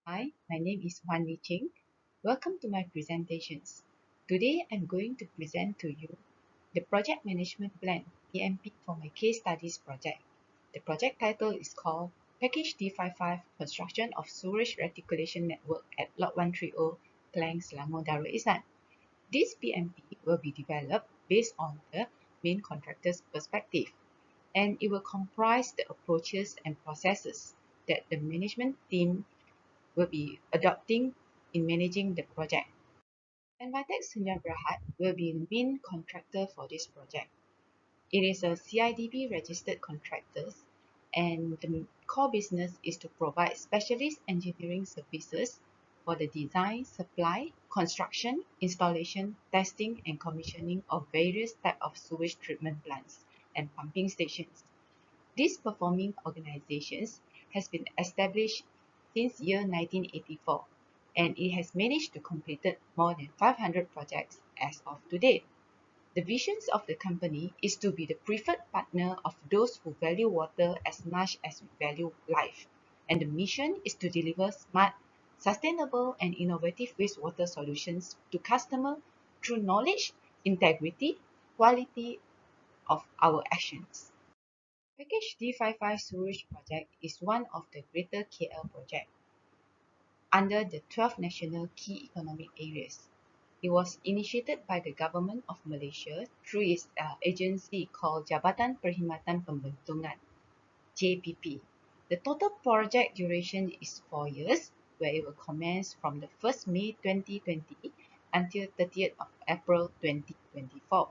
Hi, my name is Wan Li Ching. Welcome to my presentations. Today I'm going to present to you the Project Management Plan (EMP) for my case studies project. The project title is called Package D55 Construction of Sewerage Reticulation Network at Lot 130 Klang, Selangor, Darul Ihsan. This PMP will be developed based on the main contractor's perspective, and it will comprise the approaches and processes that the management team will be adopting in managing the project. Envitec Sdn Bhd will be the main contractor for this project. It is a CIDB registered contractor, and the core business is to provide specialist engineering services for the design, supply, construction, installation, testing and commissioning of various types of sewage treatment plants and pumping stations. This performing organizations has been established since year 1984, and it has managed to complete more than 500 projects as of today. The visions of the company is to be the preferred partner of those who value water as much as we value life, and the mission is to deliver smart, sustainable and innovative wastewater solutions to customers through knowledge, integrity, quality of our actions. Package D55 Sewerage Project is one of the Greater KL project under the 12 national key economic areas. It was initiated by the Government of Malaysia through its agency called Jabatan Perkhidmatan Pembangunan (JPP). The total project duration is 4 years, where it will commence from the 1st May 2020 until 30th of April 2024,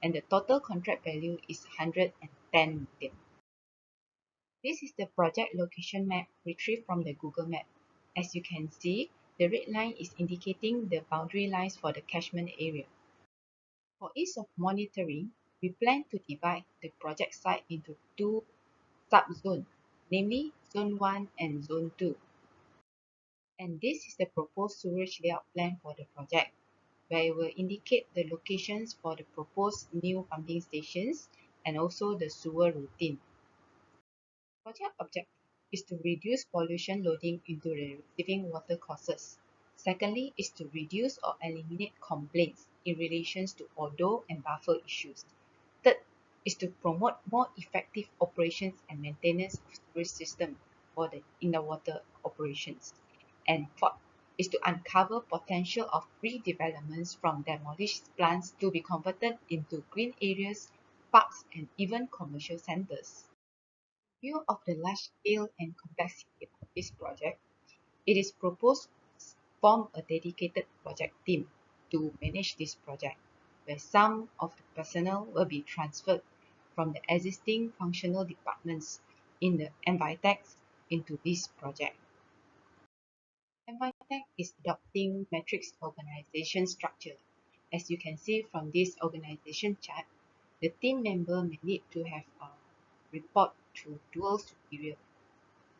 and the total contract value is 110 million. This is the project location map retrieved from the Google Map. As you can see, the red line is indicating the boundary lines for the catchment area. For ease of monitoring, we plan to divide the project site into two sub-zones, namely Zone 1 and Zone 2. And this is the proposed sewerage layout plan for the project, where it will indicate the locations for the proposed new pumping stations and also the sewer routine. Project objective is to reduce pollution loading into the receiving water courses. Secondly, is to reduce or eliminate complaints in relation to odor and buffer issues. Third, is to promote more effective operations and maintenance of sewage system for the water operations. And fourth, is to uncover potential of redevelopments from demolished plants to be converted into green areas, parks, and even commercial centers. View of the large scale and complexity of this project, it is proposed to form a dedicated project team to manage this project, where some of the personnel will be transferred from the existing functional departments in the Envitec into this project. Envitec is adopting matrix organization structure. As you can see from this organization chart, the team member may need to have a report to dual superior.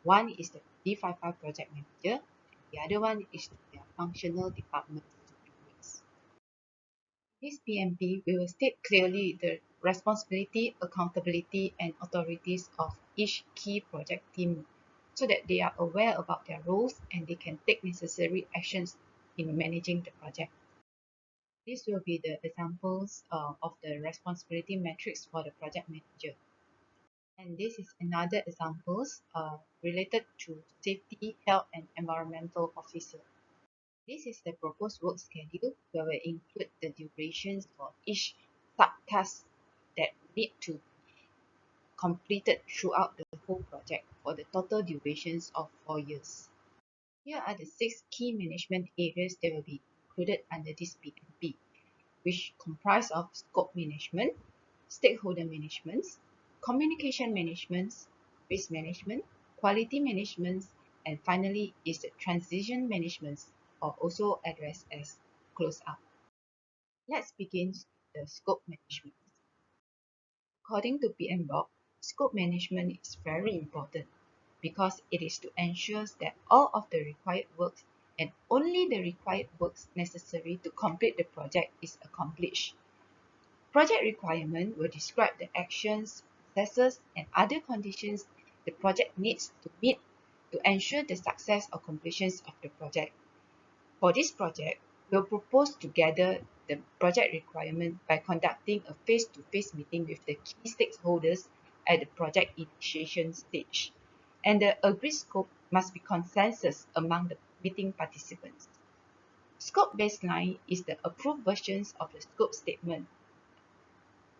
One is the D55 project manager, and the other one is their functional department superiors. This PMP, we will state clearly the responsibility, accountability, and authorities of each key project team so that they are aware about their roles and they can take necessary actions in managing the project. This will be the examples of the responsibility matrix for the project manager. And this is another examples related to safety, health, and environmental officer. This is the proposed work schedule where we include the durations for each subtask that need to be completed throughout the whole project for the total durations of 4 years. Here are the 6 key management areas that will be included under this PMP, which comprise of scope management, stakeholder management, communication management, risk management, quality management, and finally is the transition management, or also addressed as close out. Let's begin the scope management. According to PMBOK, scope management is very important because it is to ensure that all of the required works and only the required works necessary to complete the project is accomplished. Project requirement will describe the actions, processes, and other conditions the project needs to meet to ensure the success or completion of the project. For this project, we'll propose to gather the project requirement by conducting a face-to-face meeting with the key stakeholders at the project initiation stage. And the agreed scope must be consensus among the meeting participants. Scope baseline is the approved versions of the scope statement,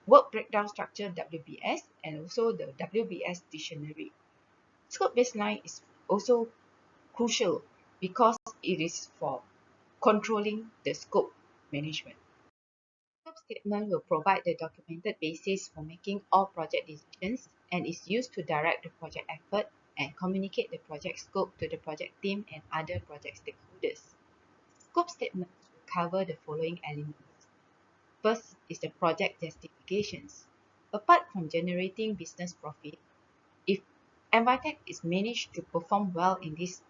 work breakdown structure WBS, and also the WBS dictionary. Scope baseline is also crucial because it is for controlling the scope management. Scope statement will provide the documented basis for making all project decisions and is used to direct the project effort and communicate the project scope to the project team and other project stakeholders. Scope statements will cover the following elements. First is the project justifications. Apart from generating business profit, if Envitech is managed to perform well in these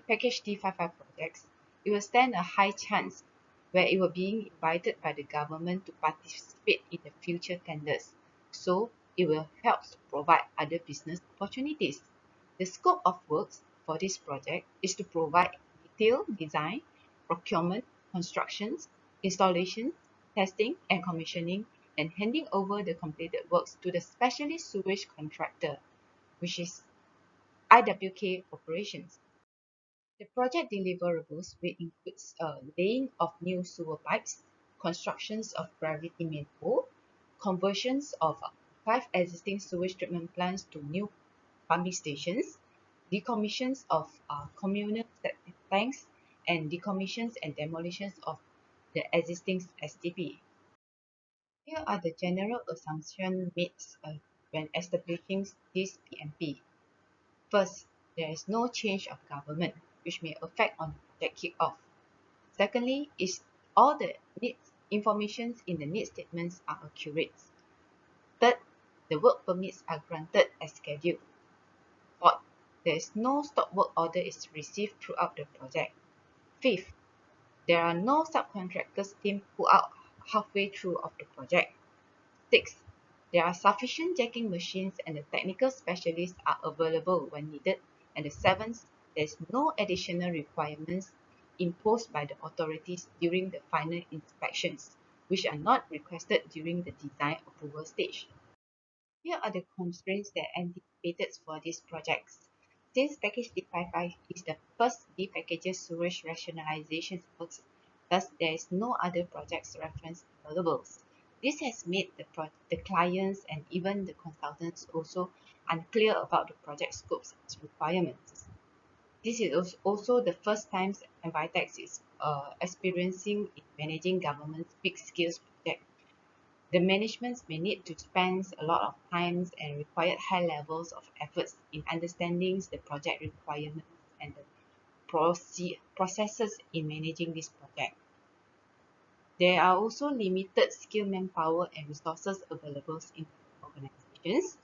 package D55 projects, it will stand a high chance where it will be invited by the government to participate in the future tenders. So it will help to provide other business opportunities. The scope of works for this project is to provide detailed design, procurement, constructions, installation, testing and commissioning, and handing over the completed works to the specialist sewage contractor, which is IWK operations. The project deliverables will include laying of new sewer pipes, constructions of gravity manhole, conversions of 5 existing sewage treatment plants to new pumping stations, decommissions of communal septic tanks, and decommissions and demolitions of the existing STP. Here are the general assumptions made when establishing this PMP. First, there is no change of government, which may affect on project kick-off. Secondly, is all the needs information in the need statements are accurate. Third, the work permits are granted as scheduled. Fourth, there is no stop work order is received throughout the project. Fifth, there are no subcontractors team pull out halfway through of the project. Sixth, there are sufficient jacking machines and the technical specialists are available when needed. And the seventh, there is no additional requirements imposed by the authorities during the final inspections, which are not requested during the design approval stage. Here are the constraints that are anticipated for these projects. Since package D55 is the first D-packages sewage rationalization works, thus there is no other projects reference available. This has made the clients and even the consultants also unclear about the project scopes and requirements. This is also the first time Envitech is experiencing in managing government's big scale project. The management may need to spend a lot of time and require high levels of efforts in understanding the project requirements and the processes in managing this project. There are also limited skilled manpower and resources available in organizations,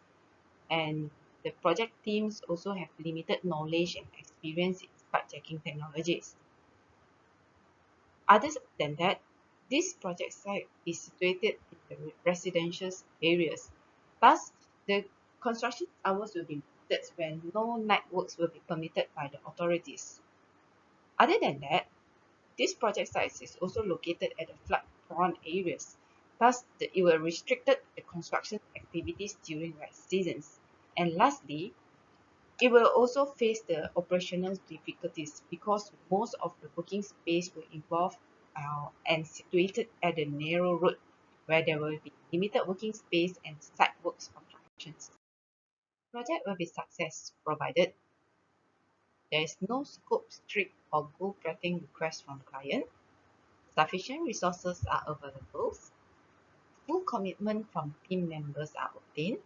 and the project teams also have limited knowledge and experience in spot checking technologies. Other than that, this project site is situated in the residential areas. Thus, the construction hours will be limited when no night works will be permitted by the authorities. Other than that, this project site is also located at the flood-prone areas. Thus, it will restrict the construction activities during wet seasons. And lastly, it will also face the operational difficulties because most of the working space will involve and situated at the narrow road where there will be limited working space and site works obstructions. Project will be success provided there is no scope strict or goal-setting request from client, sufficient resources are available, full commitment from team members are obtained,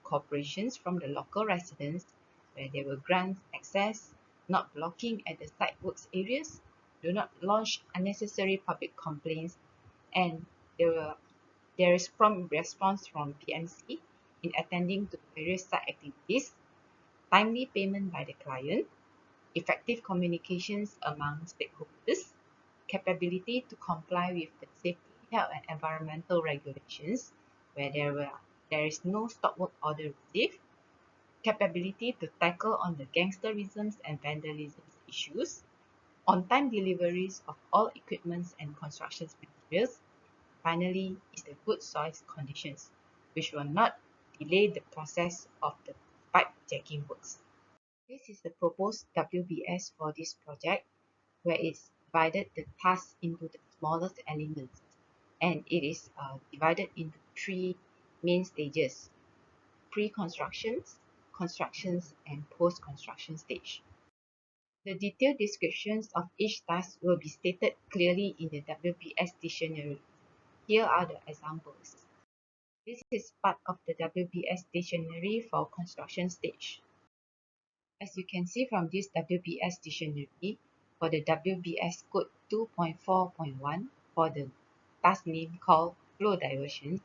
cooperations from the local residents where they will grant access, not blocking at the site works areas, do not launch unnecessary public complaints, and there is prompt response from PMC in attending to various site activities, timely payment by the client, effective communications among stakeholders, capability to comply with the safety, health and environmental regulations where there is no stop work order received, capability to tackle on the gangsterisms and vandalism issues, on-time deliveries of all equipments and construction materials. Finally, is the good soil conditions, which will not delay the process of the pipe jacking works. This is the proposed WBS for this project, where it's divided the task into the smallest elements, and it is divided into three main stages: pre-constructions, constructions, and post-construction stage. The detailed descriptions of each task will be stated clearly in the WBS dictionary. Here are the examples. This is part of the WBS dictionary for construction stage. As you can see from this WBS dictionary, for the WBS code 2.4.1 for the task name called flow diversion,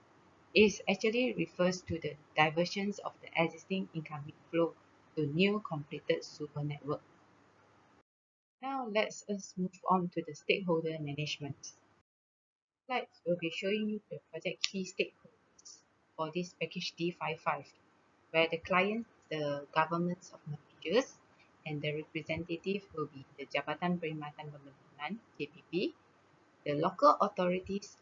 it actually refers to the diversions of the existing incoming flow to new completed sewer network. Now let's us move on to the stakeholder management. Slides will be showing you the project key stakeholders for this package D55, where the clients, the governments of managers, and the representative will be the Jabatan Perkhidmatan Pembangunan (JPP). The local authorities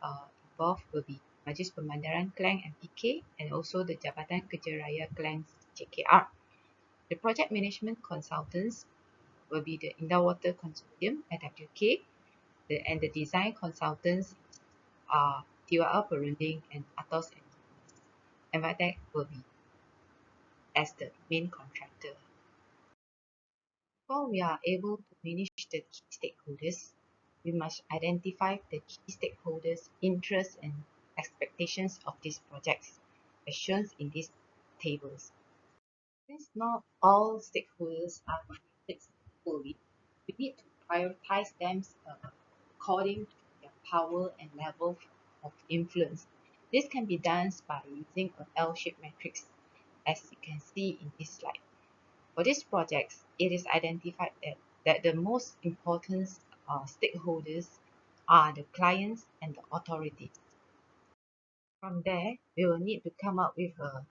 involved will be Majlis Pemandaran Klang (MPK) and also the Jabatan Kerja Raya Klang (JKR). The project management consultants will be the Indah Water Consortium (IWK), and the design consultants are TWR Perunding and Atos Envitec will be as the main contractor. Before we are able to manage the key stakeholders, we must identify the key stakeholders' interests and expectations of these projects, as shown in these tables. Since not all stakeholders are created equally, we need to prioritize them according to their power and level of influence. This can be done by using an L-shaped matrix, as you can see in this slide. For these projects, it is identified that the most important stakeholders are the clients and the authorities. From there, we will need to come up with a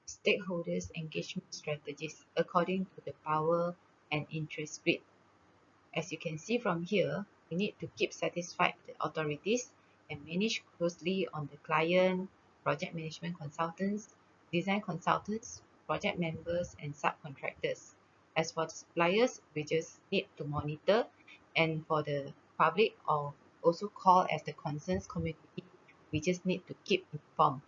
stakeholders engagement strategies according to the power and interest grid. As you can see from here, we need to keep satisfied the authorities and manage closely on the client, project management consultants, design consultants, project members, and subcontractors. As for the suppliers, we just need to monitor, and for the public, or also called as the concerns community, we just need to keep informed.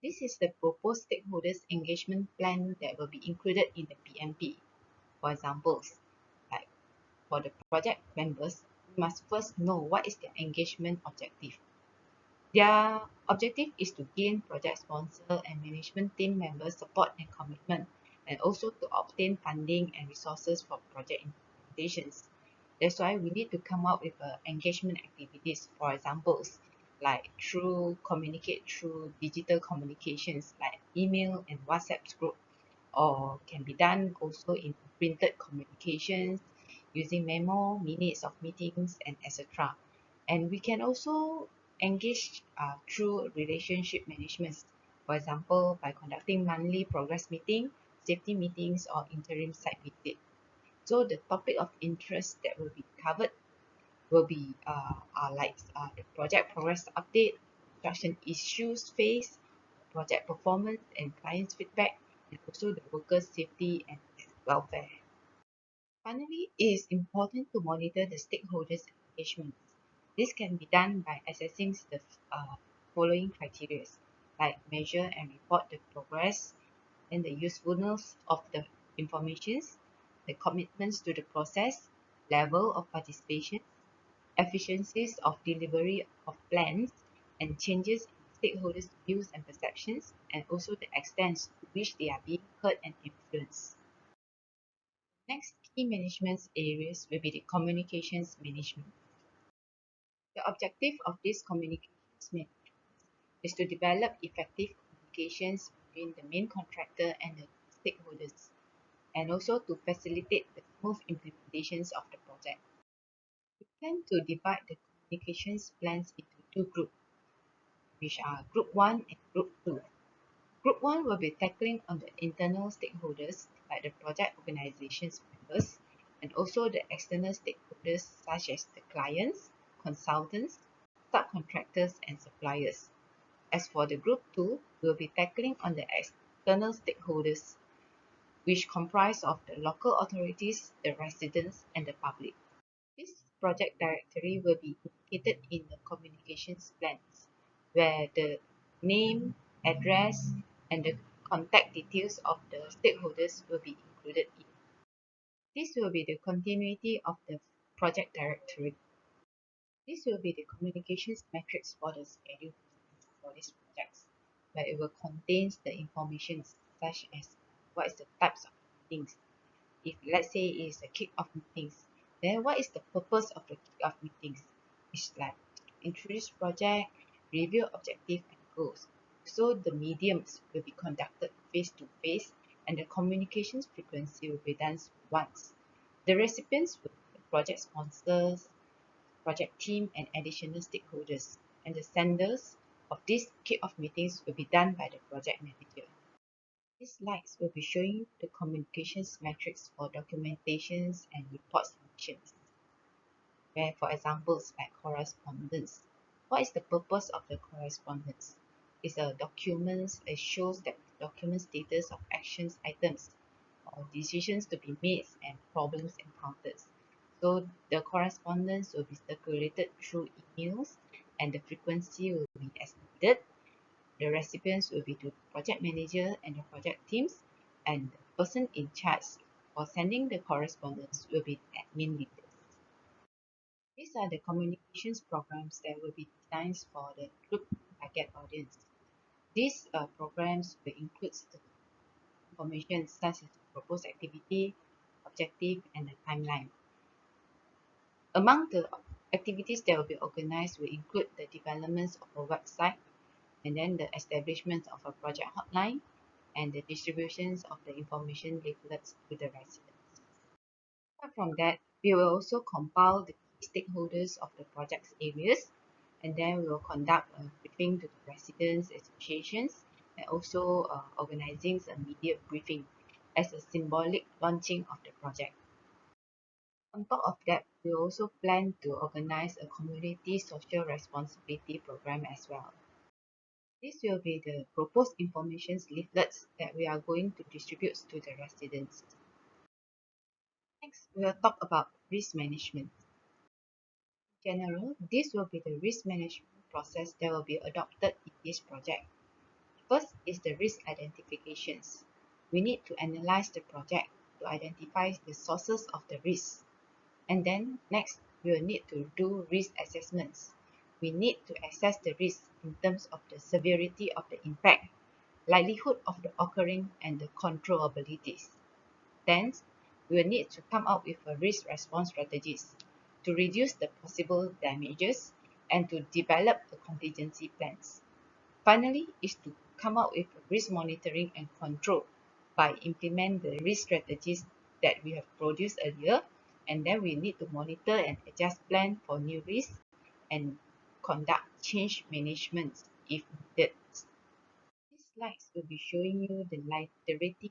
This is the proposed stakeholders engagement plan that will be included in the PMP. For examples, like for the project members, we must first know what is their engagement objective. Their objective is to gain project sponsor and management team members support and commitment, and also to obtain funding and resources for project implementations. That's why we need to come up with engagement activities, for examples, like communicate through digital communications like email and WhatsApp group, or can be done also in printed communications using memo, minutes of meetings, and etc. And we can also engage through relationship management, for example, by conducting monthly progress meeting, safety meetings, or interim site visit. So the topic of interest that will be covered will be the project progress update, construction issues faced, project performance and clients feedback, and also the workers' safety and welfare. Finally, it is important to monitor the stakeholders' engagement. This can be done by assessing the following criteria, like measure and report the progress and the usefulness of the informations, the commitments to the process, level of participation, efficiencies of delivery of plans, and changes in stakeholders' views and perceptions, and also the extent to which they are being heard and influenced. Next key management areas will be the communications management. The objective of this communications management is to develop effective communications between the main contractor and the stakeholders, and also to facilitate the smooth implementations of the project. We plan to divide the communications plans into two groups, which are Group 1 and Group 2. Group 1 will be tackling on the internal stakeholders like the project organization's members and also the external stakeholders such as the clients, consultants, subcontractors and suppliers. As for the Group 2, we'll be tackling on the external stakeholders which comprise of the local authorities, the residents and the public. This project directory will be indicated in the communications plans, where the name, address, and the contact details of the stakeholders will be included in. This will be the continuity of the project directory. This will be the communications matrix for the schedule for these projects, where it will contain the information such as what is the types of meetings. If let's say it's a kick-off meetings, then what is the purpose of the kick-off meetings? It's like introduce project, review objective and goals. So the mediums will be conducted face to face and the communications frequency will be done once. The recipients will be the project sponsors, project team and additional stakeholders. And the senders of these kick-off meetings will be done by the project manager. These slides will be showing the communications metrics for documentations and report submissions, where for examples like correspondence. What is the purpose of the correspondence? It's a document. It shows that document status of actions items or decisions to be made and problems encountered. So the correspondence will be circulated through emails and the frequency will be as needed. The recipients will be the project manager and the project teams, and the person in charge for sending the correspondence will be the admin leaders. These are the communications programs that will be designed for the group target audience. These programs will include the information such as proposed activity, objective, and the timeline. Among the activities that will be organized will include the development of a website and then the establishment of a project hotline and the distributions of the information leaflets to the residents. Apart from that, we will also compile the key stakeholders of the project's areas and then we will conduct a briefing to the residents, associations, and also organizing a media briefing as a symbolic launching of the project. On top of that, we also plan to organize a community social responsibility program as well. This will be the proposed information leaflets that we are going to distribute to the residents. Next, we will talk about risk management. In general, this will be the risk management process that will be adopted in this project. First is the risk identifications. We need to analyze the project to identify the sources of the risk. And then next, we will need to do risk assessments. We need to assess the risk in terms of the severity of the impact, likelihood of the occurring, and the controllabilities. Then, we will need to come up with a risk response strategies to reduce the possible damages and to develop the contingency plans. Finally, is to come up with a risk monitoring and control by implement the risk strategies that we have produced earlier, and then we need to monitor and adjust plan for new risks and conduct change management if needed. These slides will be showing you the rating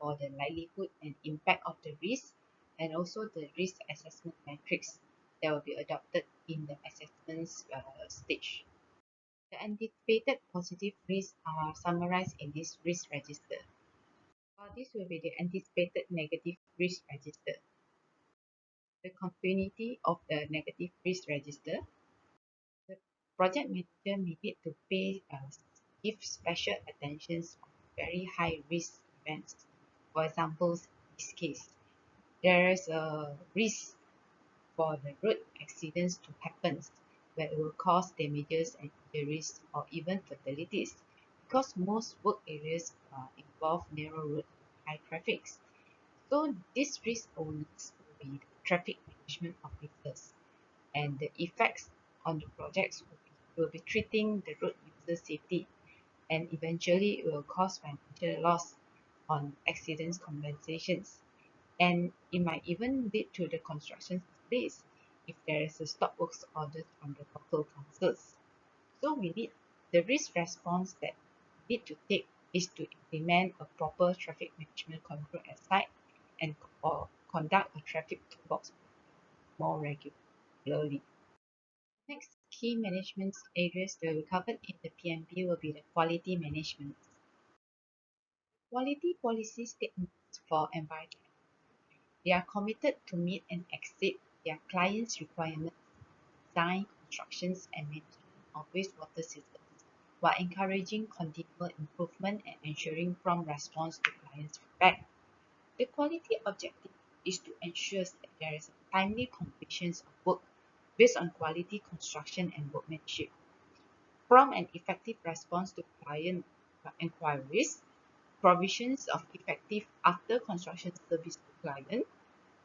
for the likelihood and impact of the risk and also the risk assessment metrics that will be adopted in the assessment stage. The anticipated positive risks are summarized in this risk register. This will be the anticipated negative risk register. The continuity of the negative risk register. The project manager may need to give special attention to very high risk events. For example, in this case, there is a risk for the road accidents to happen where it will cause damages and injuries or even fatalities because most work areas involve narrow road and high traffic. So these risk owners will be the traffic management officers and the effects on the projects will be treating the road user safety and eventually it will cause financial loss on accidents compensations and it might even lead to the construction delays if there is a stop works order from the local councils. So we need the risk response that we need to take is to implement a proper traffic management control at site and or conduct a traffic toolbox more regularly. Next key management areas that we covered in the PMP will be the quality management. Quality policy statements for environment. They are committed to meet and exceed their clients' requirements, design, constructions, and maintenance of wastewater systems, while encouraging continual improvement and ensuring prompt response to clients' feedback. The quality objective is to ensure that there is a timely completion of work based on quality construction and workmanship, prompt and effective response to client inquiries, provisions of effective after construction service to client,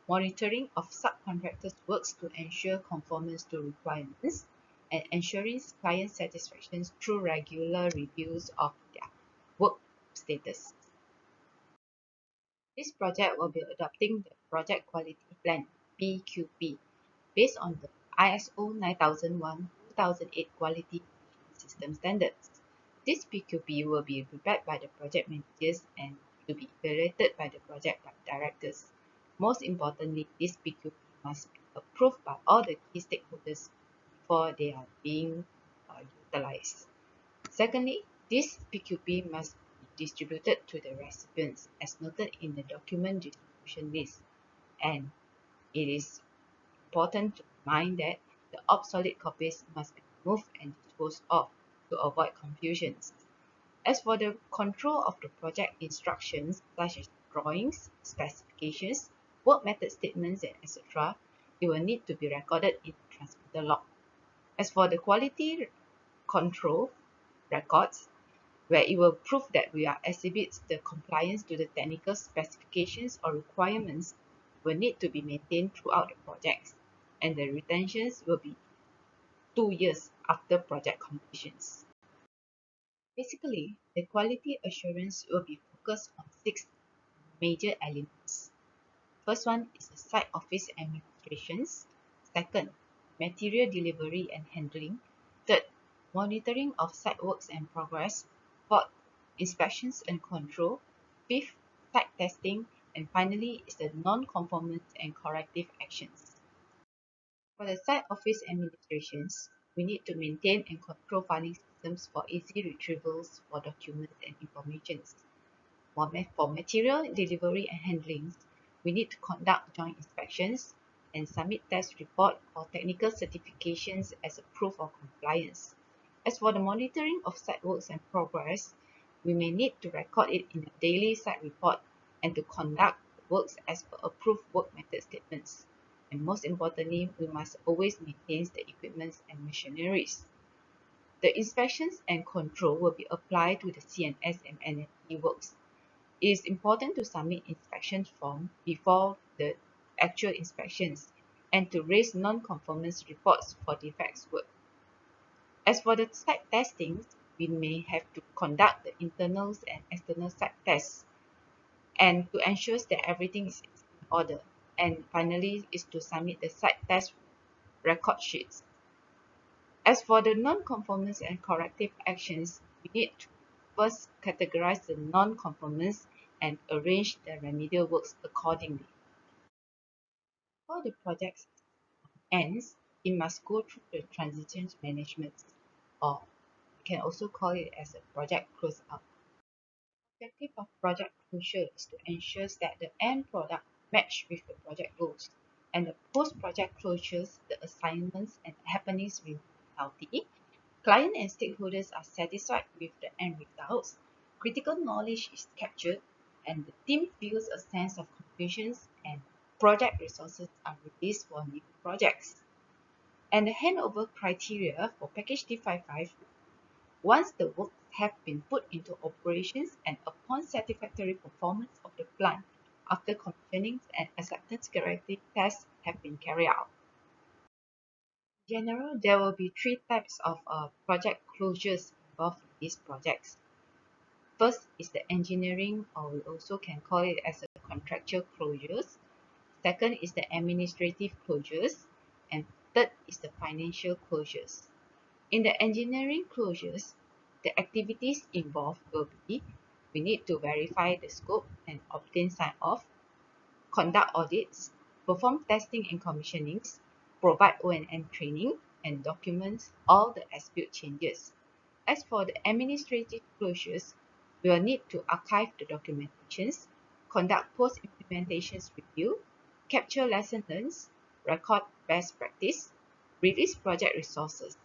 monitoring of subcontractors' works to ensure conformance to requirements, and ensuring client satisfaction through regular reviews of their work status. This project will be adopting the Project Quality Plan (PQP) based on the ISO 9001-2008 Quality System Standards. This PQP will be prepared by the project managers and to be evaluated by the project directors. Most importantly, this PQP must be approved by all the key stakeholders before they are being utilized. Secondly, this PQP must be distributed to the recipients as noted in the document distribution list, and it is important to remind that the obsolete copies must be removed and disposed of to avoid confusions. As for the control of the project instructions, such as drawings, specifications, work method statements, and etc., it will need to be recorded in the transmitter log. As for the quality control records, where it will prove that we are exhibits the compliance to the technical specifications or requirements will need to be maintained throughout the projects, and the retentions will be 2 years after project completions. Basically, the quality assurance will be focused on 6 major elements. First one is the site office administrations. Second, material delivery and handling. Third, monitoring of site works and progress. Fourth, inspections and control. Fifth, site testing. And finally is the non-conformance and corrective actions. For the site office administrations, we need to maintain and control filing systems for easy retrievals for documents and information. For material delivery and handling, we need to conduct joint inspections and submit test report or technical certifications as a proof of compliance. As for the monitoring of site works and progress, we may need to record it in a daily site report and to conduct works as per approved work method statements. And most importantly, we must always maintain the equipment and machineries. The inspections and control will be applied to the CNS and NFP works. It is important to submit inspection form before the actual inspections and to raise non-conformance reports for defects work. As for the site testings, we may have to conduct the internals and external site tests and to ensure that everything is in order. And finally is to submit the site test record sheets. As for the non-conformance and corrective actions, we need to first categorize the non-conformance and arrange the remedial works accordingly. Before the project ends, it must go through the transition management, or we can also call it as a project closeout. The objective of project closure is to ensure that the end product match with the project goals, and the post-project closures, the assignments and happenings remain healthy. Client and stakeholders are satisfied with the end results, critical knowledge is captured, and the team feels a sense of completion and project resources are released for new projects. And the handover criteria for package D55, once the works have been put into operations and upon satisfactory performance of the plant after commissioning and acceptance criteria tests have been carried out. In general, there will be 3 types of project closures involved in these projects. First is the engineering, or we also can call it as a contractual closures. Second is the administrative closures. And third is the financial closures. In the engineering closures, the activities involved will be We need to verify the scope and obtain sign-off, conduct audits, perform testing and commissionings, provide O&M training, and document all the as-built changes. As for the administrative closures, we will need to archive the documentations, conduct post-implementations review, capture lesson learned, record best practice, release project resources.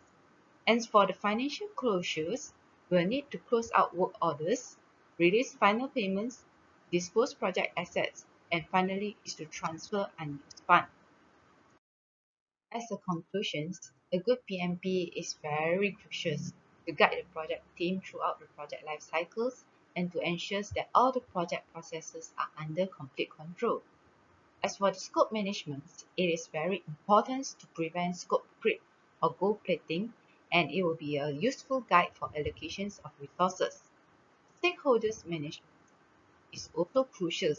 And for the financial closures, we will need to close out work orders, release final payments, dispose project assets, and finally is to transfer unused funds. As a conclusion, a good PMP is very crucial to guide the project team throughout the project life cycles and to ensure that all the project processes are under complete control. As for the scope management, it is very important to prevent scope creep or gold plating, and it will be a useful guide for allocations of resources. Stakeholders management is also crucial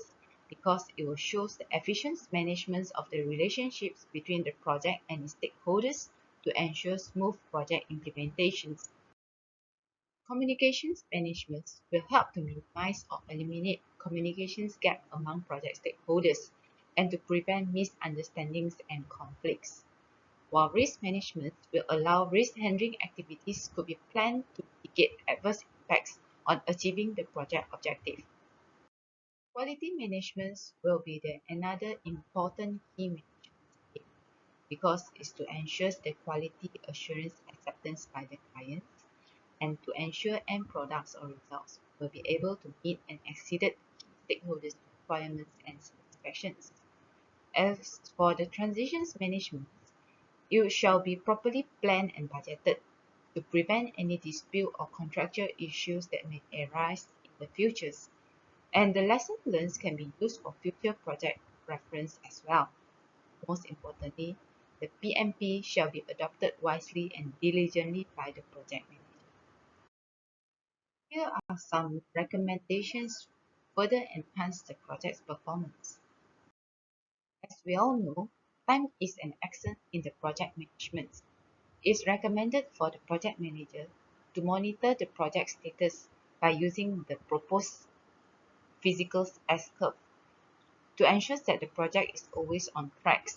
because it will show the efficient management of the relationships between the project and its stakeholders to ensure smooth project implementations. Communications management will help to minimize or eliminate communications gap among project stakeholders and to prevent misunderstandings and conflicts. While risk management will allow risk handling activities to be planned to mitigate adverse impacts on achieving the project objective. Quality management will be another important key management because it's to ensure the quality assurance acceptance by the clients and to ensure end products or results will be able to meet and exceeded stakeholders' requirements and satisfactions. As for the transitions management, it shall be properly planned and budgeted to prevent any dispute or contractual issues that may arise in the futures. And the lesson learned can be used for future project reference as well. Most importantly, the PMP shall be adopted wisely and diligently by the project manager. Here are some recommendations to further enhance the project's performance. As we all know, time is an asset in the project management. It is recommended for the project manager to monitor the project status by using the proposed physical S-curve to ensure that the project is always on track.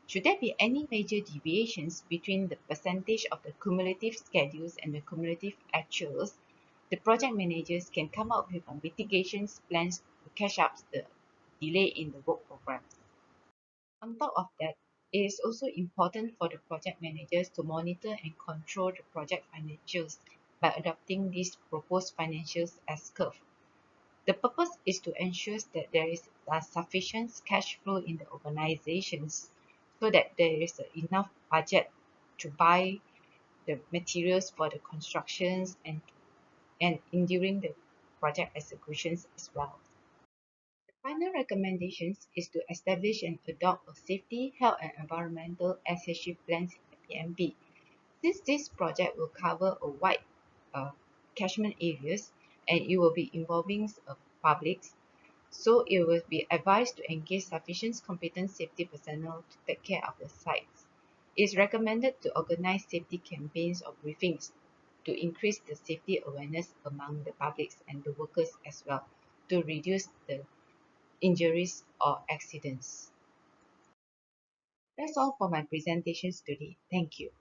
Should there be any major deviations between the percentage of the cumulative schedules and the cumulative actuals, the project managers can come up with a mitigation plans to catch up the delay in the work program. On top of that, it is also important for the project managers to monitor and control the project financials by adopting these proposed financials as curve. The purpose is to ensure that there is a sufficient cash flow in the organizations so that there is enough budget to buy the materials for the constructions and during the project executions as well. The final recommendations is to establish and adopt a safety, health and environmental SHG plans in the PMP. Since this project will cover a wide catchment areas and it will be involving publics, so it will be advised to engage sufficient competent safety personnel to take care of the sites. It is recommended to organize safety campaigns or briefings to increase the safety awareness among the publics and the workers as well to reduce the injuries or accidents. That's all for my presentations today. Thank you.